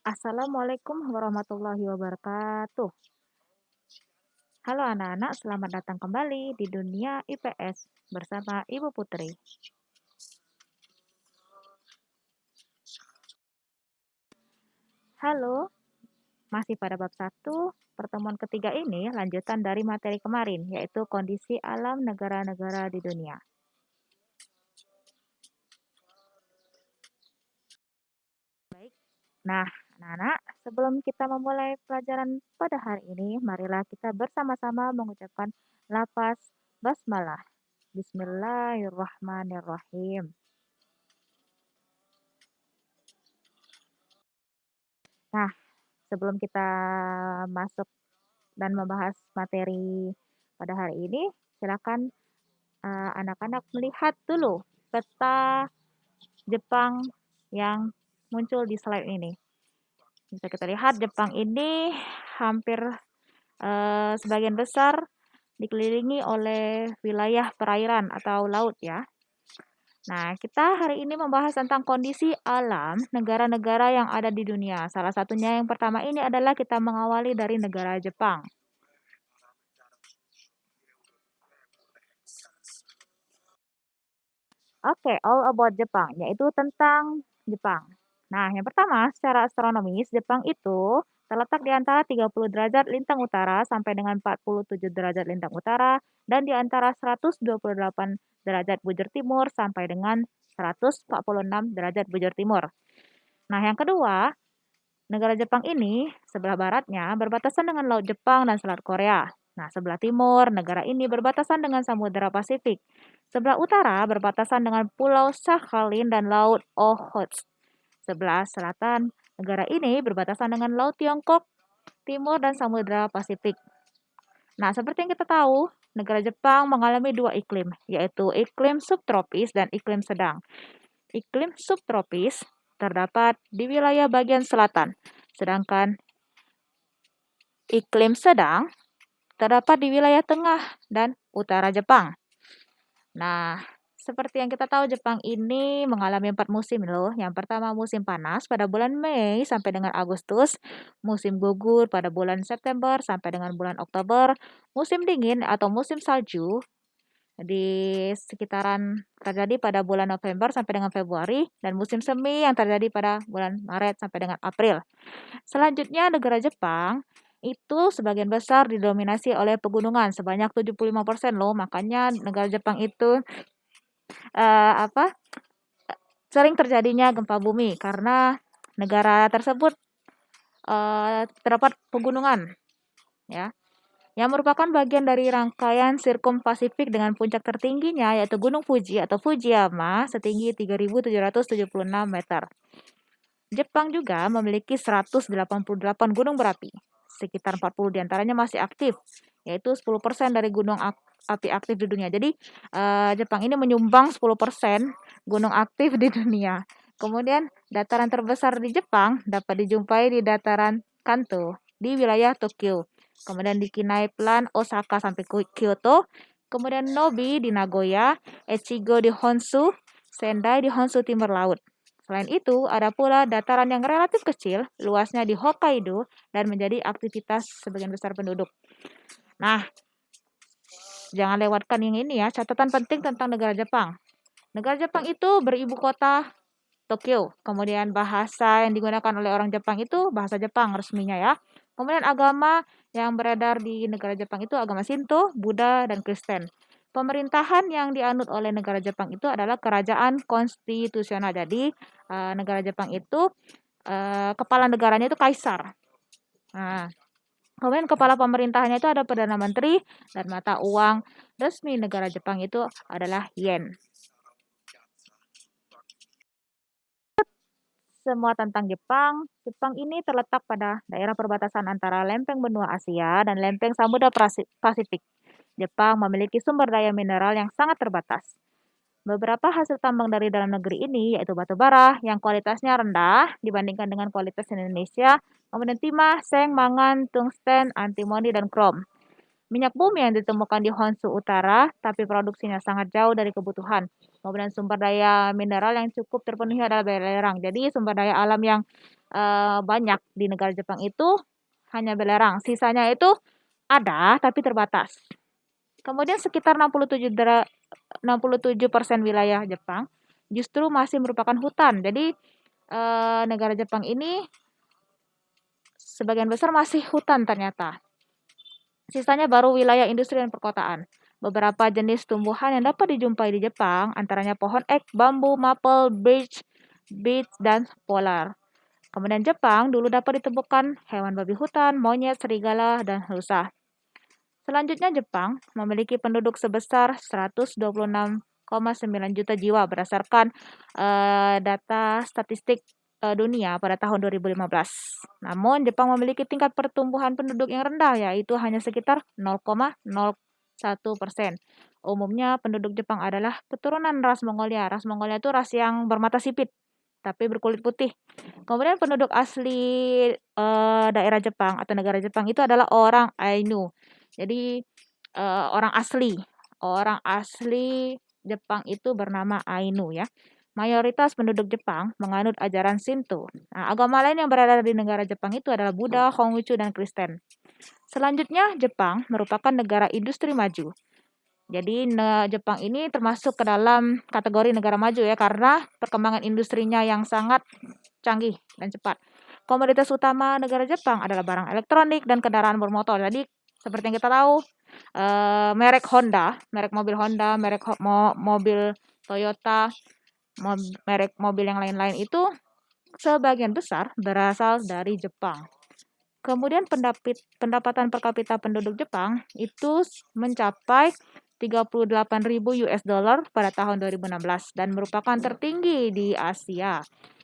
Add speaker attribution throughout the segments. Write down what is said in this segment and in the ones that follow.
Speaker 1: Assalamualaikum warahmatullahi wabarakatuh. Halo anak-anak, selamat datang kembali di dunia IPS bersama Ibu Putri. Halo, masih pada bab 1, pertemuan ketiga ini lanjutan dari materi kemarin, yaitu kondisi alam negara-negara di dunia. Baik, nah anak-anak, sebelum kita memulai pelajaran pada hari ini, marilah kita bersama-sama mengucapkan lafaz basmalah. Bismillahirrahmanirrahim. Nah, sebelum kita masuk dan membahas materi pada hari ini, silakan anak-anak melihat dulu peta Jepang yang muncul di slide ini. Bisa kita lihat Jepang ini hampir sebagian besar dikelilingi oleh wilayah perairan atau laut ya. Nah, kita hari ini membahas tentang kondisi alam negara-negara yang ada di dunia. Salah satunya yang pertama ini adalah kita mengawali dari negara Jepang. Oke, all about Jepang, yaitu tentang Jepang. Nah, yang pertama, secara astronomis, Jepang itu terletak di antara 30 derajat lintang utara sampai dengan 47 derajat lintang utara dan di antara 128 derajat bujur timur sampai dengan 146 derajat bujur timur. Nah, yang kedua, negara Jepang ini sebelah baratnya berbatasan dengan Laut Jepang dan Selat Korea. Nah, sebelah timur negara ini berbatasan dengan Samudra Pasifik. Sebelah utara berbatasan dengan Pulau Sakhalin dan Laut Okhotsk. Sebelah selatan negara ini berbatasan dengan Laut Tiongkok, Timur dan Samudra Pasifik. Nah, seperti yang kita tahu, negara Jepang mengalami dua iklim, yaitu iklim subtropis dan iklim sedang. Iklim subtropis terdapat di wilayah bagian selatan, sedangkan iklim sedang terdapat di wilayah tengah dan utara Jepang. Nah, seperti yang kita tahu Jepang ini mengalami 4 musim loh. Yang pertama musim panas pada bulan Mei sampai dengan Agustus, musim gugur pada bulan September sampai dengan bulan Oktober, musim dingin atau musim salju di sekitaran terjadi pada bulan November sampai dengan Februari dan musim semi yang terjadi pada bulan Maret sampai dengan April. Selanjutnya negara Jepang itu sebagian besar didominasi oleh pegunungan sebanyak 75% loh. Makanya negara Jepang itu apa sering terjadinya gempa bumi karena negara tersebut terdapat pegunungan ya yang merupakan bagian dari rangkaian sirkum Pasifik dengan puncak tertingginya yaitu Gunung Fuji atau Fujiyama setinggi 3.776 meter. Jepang juga memiliki 188 gunung berapi. Sekitar 40 diantaranya masih aktif, yaitu 10% dari gunung api aktif di dunia. Jadi, Jepang ini menyumbang 10% gunung aktif di dunia. Kemudian, dataran terbesar di Jepang dapat dijumpai di dataran Kanto, di wilayah Tokyo. Kemudian di Kinai Plan, Osaka sampai Kyoto. Kemudian Nobi di Nagoya, Echigo di Honshu, Sendai di Honshu Timur Laut. Selain itu, ada pula dataran yang relatif kecil, luasnya di Hokkaido, dan menjadi aktivitas sebagian besar penduduk. Nah, jangan lewatkan yang ini ya, catatan penting tentang negara Jepang. Negara Jepang itu beribu kota Tokyo. Kemudian bahasa yang digunakan oleh orang Jepang itu bahasa Jepang resminya ya. Kemudian agama yang beredar di negara Jepang itu agama Shinto, Buddha, dan Kristen. Pemerintahan yang dianut oleh negara Jepang itu adalah kerajaan konstitusional. Jadi negara Jepang itu kepala negaranya itu kaisar. Nah, kemudian kepala pemerintahannya itu ada Perdana Menteri dan mata uang resmi negara Jepang itu adalah yen. Semua tentang Jepang. Jepang ini terletak pada daerah perbatasan antara lempeng benua Asia dan lempeng Samudra Pasifik. Jepang memiliki sumber daya mineral yang sangat terbatas. Beberapa hasil tambang dari dalam negeri ini yaitu batu bara yang kualitasnya rendah dibandingkan dengan kualitas Indonesia, kemudian timah, seng, mangan, tungsten, antimoni, dan krom. Minyak bumi yang ditemukan di Honshu Utara, tapi produksinya sangat jauh dari kebutuhan. Kemudian sumber daya mineral yang cukup terpenuhi adalah belerang. Jadi sumber daya alam yang banyak di negara Jepang itu hanya belerang. Sisanya itu ada, tapi terbatas. Kemudian sekitar 67% wilayah Jepang justru masih merupakan hutan. Jadi negara Jepang ini sebagian besar masih hutan ternyata. Sisanya baru wilayah industri dan perkotaan. Beberapa jenis tumbuhan yang dapat dijumpai di Jepang antaranya pohon ek, bambu, maple, birch, beech, dan polar. Kemudian Jepang dulu dapat ditemukan hewan babi hutan, monyet, serigala, dan rusa. Selanjutnya Jepang memiliki penduduk sebesar 126,9 juta jiwa berdasarkan data statistik dunia pada tahun 2015. Namun Jepang memiliki tingkat pertumbuhan penduduk yang rendah yaitu hanya sekitar 0,01%. Umumnya penduduk Jepang adalah keturunan ras Mongolia. Ras Mongolia itu ras yang bermata sipit tapi berkulit putih. Kemudian penduduk asli daerah Jepang atau negara Jepang itu adalah orang Ainu. Jadi orang asli Jepang itu bernama Ainu ya. Mayoritas penduduk Jepang menganut ajaran Shinto. Nah, agama lain yang berada di negara Jepang itu adalah Buddha, Konghucu, dan Kristen. Selanjutnya, Jepang merupakan negara industri maju. Jadi Jepang ini termasuk ke dalam kategori negara maju ya karena perkembangan industrinya yang sangat canggih dan cepat. Komoditas utama negara Jepang adalah barang elektronik dan kendaraan bermotor. Jadi seperti yang kita tahu, merek Honda, merek mobil Honda, merek mobil Toyota, merek mobil yang lain-lain itu sebagian besar berasal dari Jepang. Kemudian pendapatan per kapita penduduk Jepang itu mencapai 38.000 US dollar pada tahun 2016 dan merupakan tertinggi di Asia.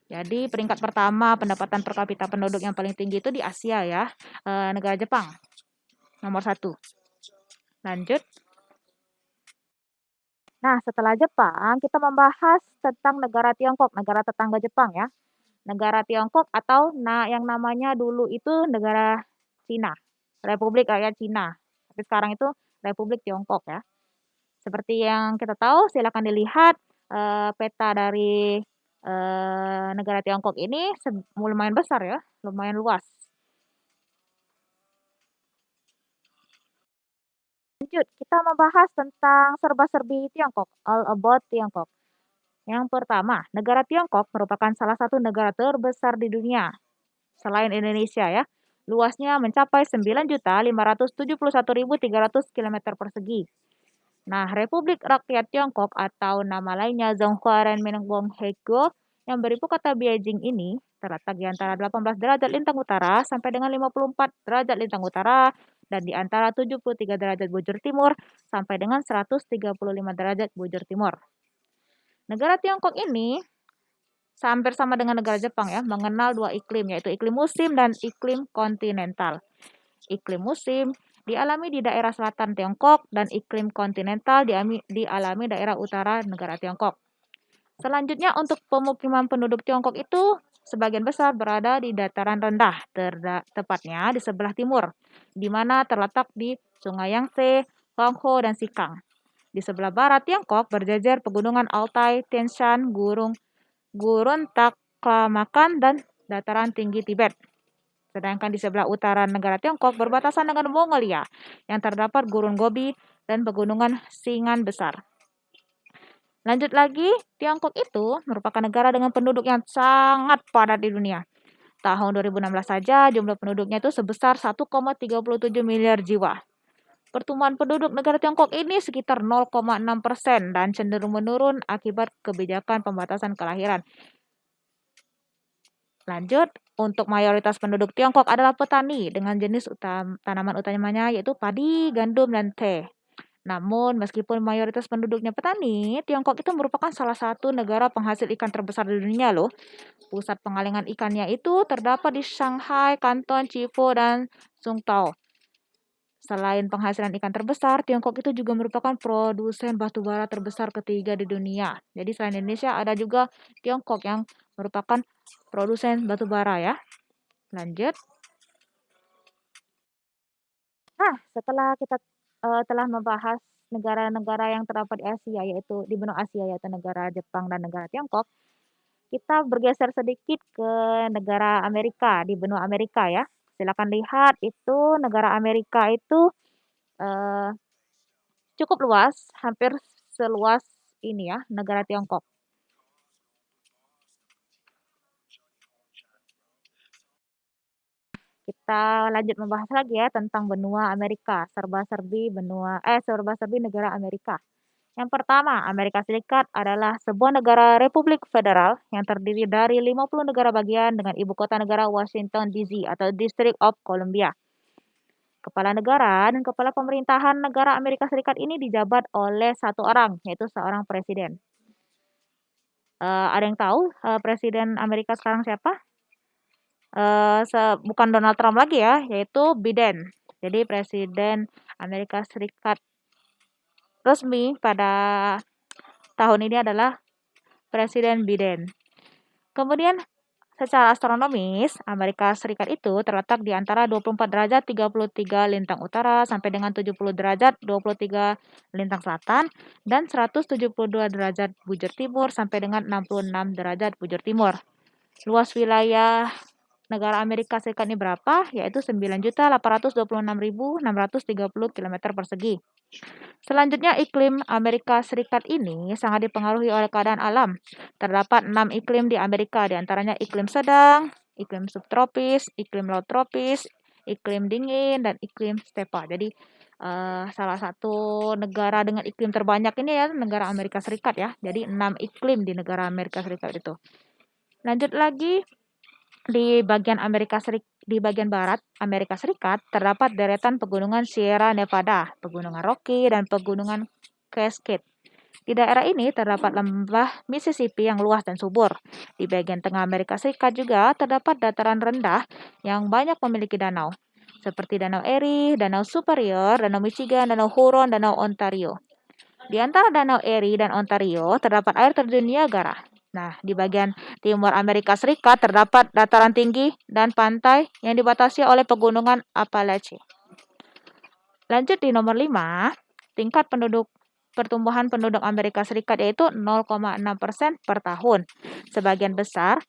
Speaker 1: Jadi peringkat pertama pendapatan per kapita penduduk yang paling tinggi itu di Asia ya, negara Jepang nomor 1. Lanjut. Nah, setelah Jepang, kita membahas tentang negara Tiongkok, negara tetangga Jepang ya. Negara Tiongkok atau yang namanya dulu itu negara Cina, Republik Rakyat Cina. Tapi sekarang itu Republik Tiongkok ya. Seperti yang kita tahu, silakan dilihat peta dari negara Tiongkok ini lumayan besar ya, lumayan luas. Lanjut, kita membahas tentang serba-serbi Tiongkok, all about Tiongkok. Yang pertama, negara Tiongkok merupakan salah satu negara terbesar di dunia selain Indonesia ya. Luasnya mencapai 9.571.300 km persegi. Nah, Republik Rakyat Tiongkok atau nama lainnya Zhonghua Renmingung Heigo yang beribu kota Beijing ini terletak di antara 18 derajat lintang utara sampai dengan 54 derajat lintang utara dan di antara 73 derajat bujur timur sampai dengan 135 derajat bujur timur. Negara Tiongkok ini hampir sama dengan negara Jepang ya, mengenal dua iklim yaitu iklim musim dan iklim kontinental. Iklim musim dialami di daerah selatan Tiongkok dan iklim kontinental dialami daerah utara negara Tiongkok. Selanjutnya untuk pemukiman penduduk Tiongkok itu sebagian besar berada di dataran rendah, tepatnya di sebelah timur, di mana terletak di Sungai Yangtze, Huanghe, dan Sikang. Di sebelah barat Tiongkok berjejer pegunungan Altai, Tian Shan, Gurun Taklamakan, dan dataran tinggi Tibet. Sedangkan di sebelah utara negara Tiongkok berbatasan dengan Mongolia yang terdapat Gurun Gobi dan pegunungan Singan Besar. Lanjut lagi, Tiongkok itu merupakan negara dengan penduduk yang sangat padat di dunia. Tahun 2016 saja jumlah penduduknya itu sebesar 1,37 miliar jiwa. Pertumbuhan penduduk negara Tiongkok ini sekitar 0,6% dan cenderung menurun akibat kebijakan pembatasan kelahiran. Lanjut, untuk mayoritas penduduk Tiongkok adalah petani dengan jenis tanaman utamanya yaitu padi, gandum, dan teh. Namun, meskipun mayoritas penduduknya petani, Tiongkok itu merupakan salah satu negara penghasil ikan terbesar di dunia loh. Pusat pengalengan ikannya itu terdapat di Shanghai, Kanton, Chifu, dan Songtao. Selain penghasilan ikan terbesar, Tiongkok itu juga merupakan produsen batu bara terbesar ketiga di dunia. Jadi selain Indonesia ada juga Tiongkok yang merupakan produsen batu bara ya. Lanjut. Nah, setelah kita telah membahas negara-negara yang terdapat di Asia, yaitu di benua Asia, yaitu negara Jepang dan negara Tiongkok. Kita bergeser sedikit ke negara Amerika, di benua Amerika ya. Silakan lihat itu negara Amerika itu eh, cukup luas, hampir seluas ini ya, negara Tiongkok. Kita lanjut membahas lagi ya tentang benua Amerika, serba-serbi negara Amerika. Yang pertama, Amerika Serikat adalah sebuah negara republik federal yang terdiri dari 50 negara bagian dengan ibu kota negara Washington DC atau District of Columbia. Kepala negara dan kepala pemerintahan negara Amerika Serikat ini dijabat oleh satu orang, yaitu seorang presiden. Ada yang tahu presiden Amerika sekarang siapa? Bukan Donald Trump lagi ya, yaitu Biden. Jadi presiden Amerika Serikat resmi pada tahun ini adalah Presiden Biden. Kemudian secara astronomis, Amerika Serikat itu terletak di antara 24 derajat 33 lintang utara sampai dengan 70 derajat 23 lintang selatan dan 172 derajat bujur timur sampai dengan 66 derajat bujur timur. Luas wilayah negara Amerika Serikat ini berapa? Yaitu 9.826.630 km persegi. Selanjutnya, iklim Amerika Serikat ini sangat dipengaruhi oleh keadaan alam. Terdapat 6 iklim di Amerika, diantaranya iklim sedang, iklim subtropis, iklim laut tropis, iklim dingin, dan iklim stepa. Jadi, salah satu negara dengan iklim terbanyak ini ya, negara Amerika Serikat ya. Jadi, 6 iklim di negara Amerika Serikat itu. Lanjut lagi, di bagian barat Amerika Serikat terdapat deretan pegunungan Sierra Nevada, pegunungan Rocky, dan pegunungan Cascade. Di daerah ini terdapat lembah Mississippi yang luas dan subur. Di bagian tengah Amerika Serikat juga terdapat dataran rendah yang banyak memiliki danau, seperti Danau Erie, Danau Superior, Danau Michigan, Danau Huron, Danau Ontario. Di antara Danau Erie dan Ontario terdapat air terjun Niagara. Nah, di bagian timur Amerika Serikat terdapat dataran tinggi dan pantai yang dibatasi oleh pegunungan Appalachia. Lanjut di nomor 5, tingkat pertumbuhan penduduk Amerika Serikat yaitu 0,6% per tahun. Sebagian besar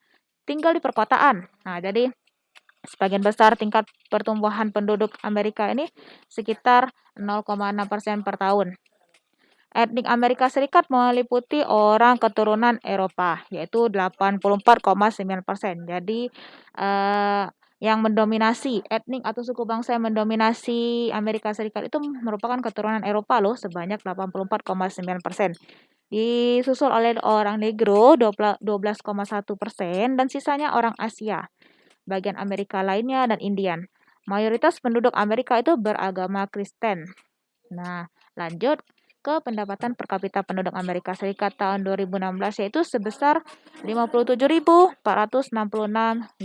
Speaker 1: tinggal di perkotaan. Nah, jadi sebagian besar tingkat pertumbuhan penduduk Amerika ini sekitar 0,6% per tahun. Etnik Amerika Serikat meliputi orang keturunan Eropa, yaitu 84,9%. Jadi, yang mendominasi, etnik atau suku bangsa yang mendominasi Amerika Serikat itu merupakan keturunan Eropa loh, sebanyak 84,9%. Disusul oleh orang Negro 12,1% dan sisanya orang Asia, bagian Amerika lainnya dan Indian. Mayoritas penduduk Amerika itu beragama Kristen. Nah, lanjut ke pendapatan per kapita penduduk Amerika Serikat tahun 2016 yaitu sebesar 57.466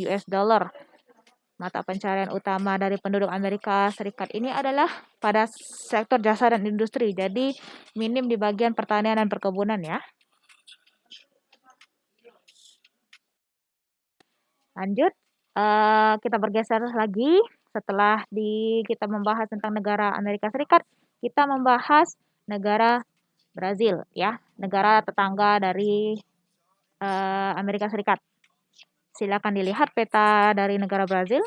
Speaker 1: US dollar. Mata pencarian utama dari penduduk Amerika Serikat ini adalah pada sektor jasa dan industri. Jadi minim di bagian pertanian dan perkebunan ya. Lanjut, kita bergeser lagi setelah kita membahas tentang negara Amerika Serikat, kita membahas negara Brazil ya, negara tetangga dari Amerika Serikat. Silakan dilihat peta dari negara Brazil.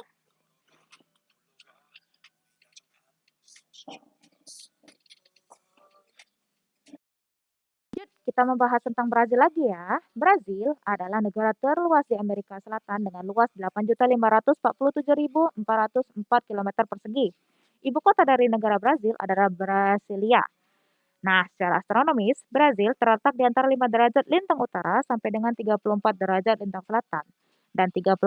Speaker 1: Kita membahas tentang Brazil lagi ya. Brazil adalah negara terluas di Amerika Selatan dengan luas 8.547.404 km persegi. Ibu kota dari negara Brazil adalah Brasilia. Nah, secara astronomis, Brazil terletak di antara 5 derajat lintang utara sampai dengan 34 derajat lintang selatan dan 35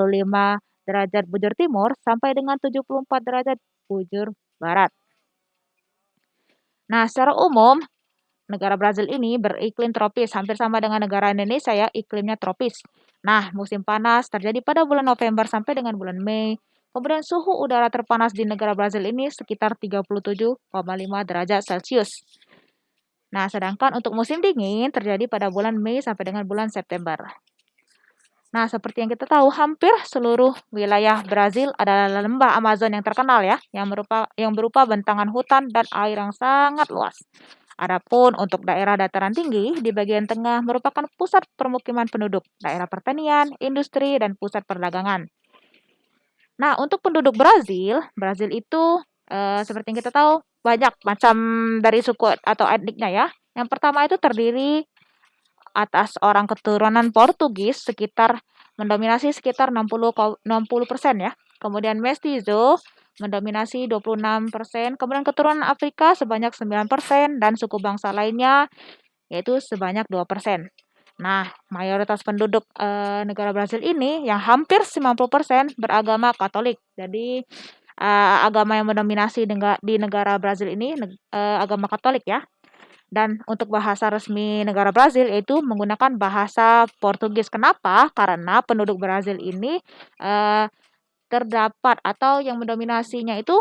Speaker 1: derajat bujur timur sampai dengan 74 derajat bujur barat. Nah, secara umum, negara Brazil ini beriklim tropis, hampir sama dengan negara Indonesia ya, iklimnya tropis. Nah, musim panas terjadi pada bulan November sampai dengan bulan Mei. Kemudian suhu udara terpanas di negara Brazil ini sekitar 37,5 derajat Celcius. Nah, sedangkan untuk musim dingin terjadi pada bulan Mei sampai dengan bulan September. Nah, seperti yang kita tahu, hampir seluruh wilayah Brazil adalah lembah Amazon yang terkenal ya, yang berupa bentangan hutan dan air yang sangat luas. Adapun untuk daerah dataran tinggi di bagian tengah merupakan pusat permukiman penduduk, daerah pertanian, industri, dan pusat perdagangan. Nah, untuk penduduk Brazil, Brazil itu seperti yang kita tahu banyak macam dari suku atau etniknya ya. Yang pertama itu terdiri atas orang keturunan Portugis mendominasi sekitar 60% ya. Kemudian mestizo mendominasi 26%, kemudian keturunan Afrika sebanyak 9% dan suku bangsa lainnya yaitu sebanyak 2%. Nah, mayoritas penduduk negara Brazil ini yang hampir 90% beragama Katolik. Jadi agama yang mendominasi di negara Brazil ini agama Katolik ya. Dan untuk bahasa resmi negara Brazil yaitu menggunakan bahasa Portugis. Kenapa? Karena penduduk Brazil ini eh, terdapat atau yang mendominasinya itu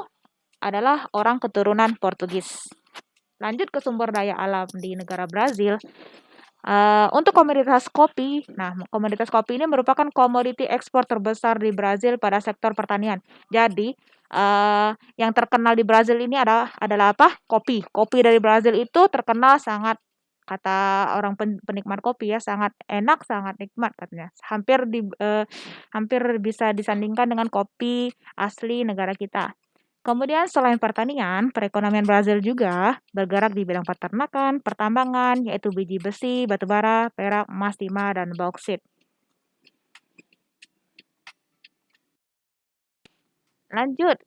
Speaker 1: adalah orang keturunan Portugis. Lanjut ke sumber daya alam di negara Brazil. Untuk komoditas kopi, nah komoditas kopi ini merupakan komoditi ekspor terbesar di Brazil pada sektor pertanian. Jadi yang terkenal di Brazil ini adalah apa? Kopi. Kopi dari Brazil itu terkenal sangat kata orang penikmat kopi ya sangat enak, sangat nikmat katanya. Hampir bisa disandingkan dengan kopi asli negara kita. Kemudian selain pertanian, perekonomian Brazil juga bergerak di bidang peternakan, pertambangan, yaitu biji besi, batu bara, perak, emas, timah, dan bauksit. Lanjut,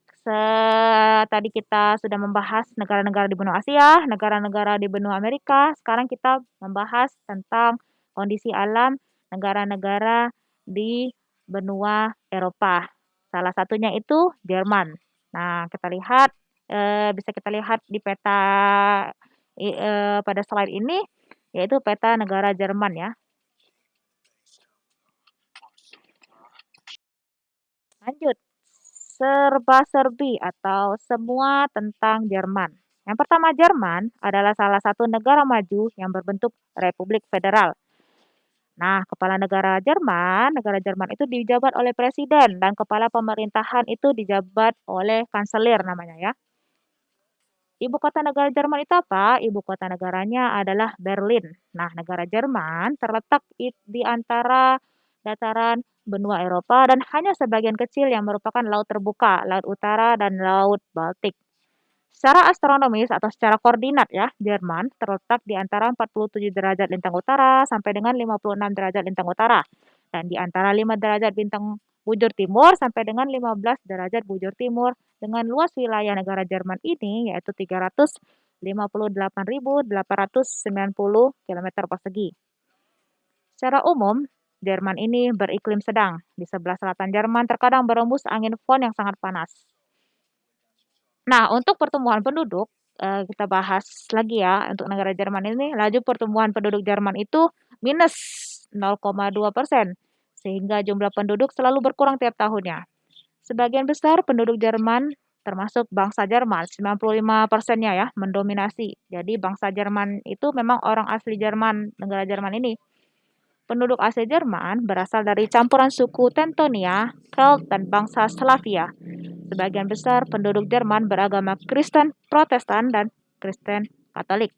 Speaker 1: tadi kita sudah membahas negara-negara di benua Asia, negara-negara di benua Amerika. Sekarang kita membahas tentang kondisi alam negara-negara di benua Eropa. Salah satunya itu Jerman. Nah, bisa kita lihat di peta pada slide ini, yaitu peta negara Jerman ya. Lanjut, serba-serbi atau semua tentang Jerman. Yang pertama, Jerman adalah salah satu negara maju yang berbentuk Republik Federal. Nah, negara Jerman itu dijabat oleh presiden dan kepala pemerintahan itu dijabat oleh kanselir namanya ya. Ibu kota negara Jerman itu apa? Ibu kota negaranya adalah Berlin. Nah, negara Jerman terletak di antara dataran benua Eropa dan hanya sebagian kecil yang merupakan laut terbuka, laut utara dan laut Baltik. Secara astronomis atau secara koordinat ya, Jerman terletak di antara 47 derajat lintang utara sampai dengan 56 derajat lintang utara. Dan di antara 5 derajat bintang bujur timur sampai dengan 15 derajat bujur timur dengan luas wilayah negara Jerman ini yaitu 358.890 km persegi. Secara umum, Jerman ini beriklim sedang. Di sebelah selatan Jerman terkadang berembus angin Von yang sangat panas. Nah, untuk pertumbuhan penduduk, kita bahas lagi ya untuk negara Jerman ini, laju pertumbuhan penduduk Jerman itu minus 0,2%, sehingga jumlah penduduk selalu berkurang tiap tahunnya. Sebagian besar penduduk Jerman termasuk bangsa Jerman, 95%-nya ya, mendominasi. Jadi bangsa Jerman itu memang orang asli Jerman, negara Jerman ini. Penduduk asli Jerman berasal dari campuran suku Teutonia, Celt, dan bangsa Slavia. Sebagian besar penduduk Jerman beragama Kristen Protestan dan Kristen Katolik.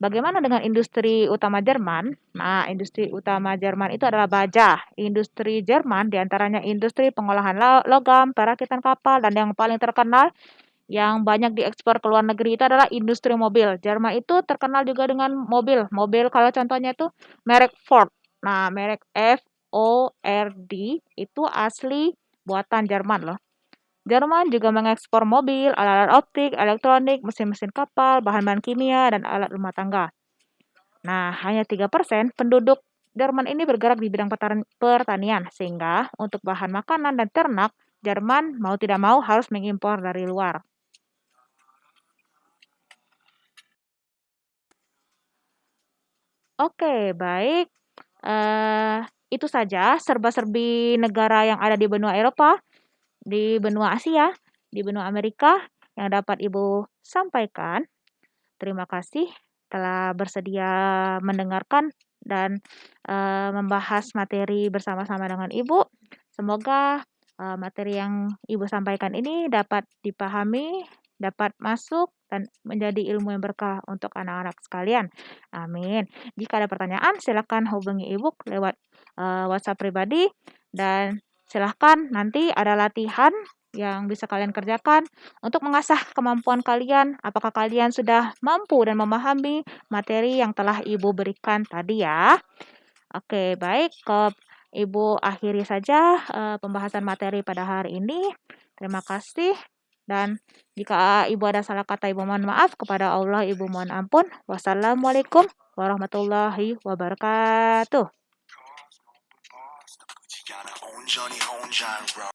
Speaker 1: Bagaimana dengan industri utama Jerman? Nah, industri utama Jerman itu adalah baja. Industri Jerman diantaranya industri pengolahan logam, perakitan kapal, dan yang paling terkenal yang banyak diekspor ke luar negeri itu adalah industri mobil. Jerman itu terkenal juga dengan mobil. Mobil kalau contohnya itu merek Ford. Nah, merek FORD itu asli buatan Jerman loh. Jerman juga mengekspor mobil, alat-alat optik, elektronik, mesin-mesin kapal, bahan-bahan kimia, dan alat rumah tangga. Nah, hanya 3% penduduk Jerman ini bergerak di bidang pertanian, sehingga untuk bahan makanan dan ternak, Jerman mau tidak mau harus mengimpor dari luar. Oke, baik. Itu saja serba-serbi negara yang ada di benua Eropa, di benua Asia, di benua Amerika yang dapat Ibu sampaikan. Terima kasih telah bersedia mendengarkan dan membahas materi bersama-sama dengan Ibu. Semoga materi yang Ibu sampaikan ini dapat dipahami, dapat masuk, dan menjadi ilmu yang berkah untuk anak-anak sekalian. Amin. Jika ada pertanyaan, silakan hubungi Ibu lewat WhatsApp pribadi, dan silakan nanti ada latihan yang bisa kalian kerjakan untuk mengasah kemampuan kalian. Apakah kalian sudah mampu dan memahami materi yang telah Ibu berikan tadi ya? Oke, baik. Ibu akhiri saja pembahasan materi pada hari ini. Terima kasih. Dan jika Ibu ada salah kata, Ibu mohon maaf. Kepada Allah, Ibu mohon ampun. Wassalamualaikum warahmatullahi wabarakatuh.